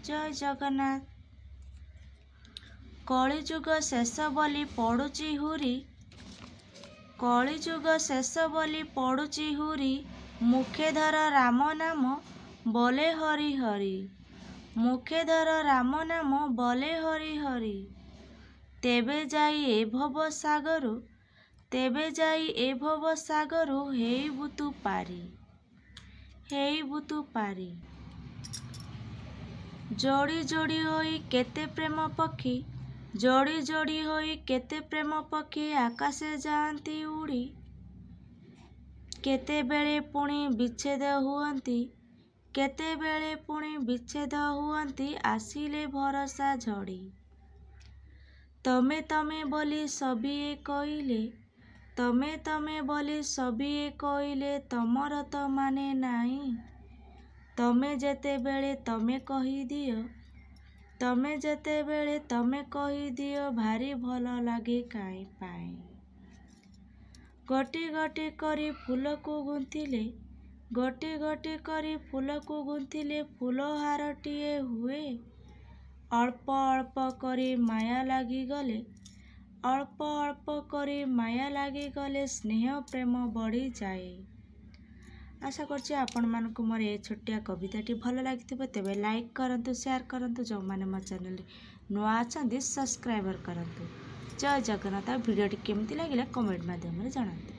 जय जगन्नाथ। कलिजुग शेष बोली पड़ुची हुरी, कलिजुग शेष बोली पड़ुची हुरी, मुखे धर राम नाम बोले हरि हरि, मुखे धर राम नाम बोले हरि हरि। तेबे जाई ए भव सागरु, तेबे जाई ए भव सागरु, हेइबु तू पारी, हेइबु तू पारी। जोड़ी जोड़ी होई केते प्रेम पक्षी, जोड़ी जोड़ी होई केते प्रेम पक्षी, आकाशे जाआंती उड़ी, केतेबेले पुणी विच्छेद हुअंती, केतेबेले पुणी विच्छेद हुअंती, आसिले भरसा झड़ी। तमे तमे बोली सबिए कइले, तमे तमे बोली सबिए कइले, तमर तो माने नाई। तमे जेतेबेले तमे कही दियो, तमे जेतेबेले तमे कही दियो, भारी भल लागे काई पाई। गोटी गोटी करी फूल को गुंथिले, गोटी गोटी करी फूल को गुंथिले, फूलहारटिए हुए। अल्प अल्प करी माया लागी गले, अल्प अल्प करी माया लागी गले, स्नेह प्रेम बढ़ी जाए। आशा करछि आपण मानकु मोर ए छोटिया कविताटी भल लागिथिबो। तेबे लाइक करंतु, शेयर करंतु, जो माने मो चैनल नुआ अछंती सब्सक्राइबर करंतु। जय जगन्नाथ। वीडियोटी केमती लागिला कमेंट माध्यम रे जणांतु।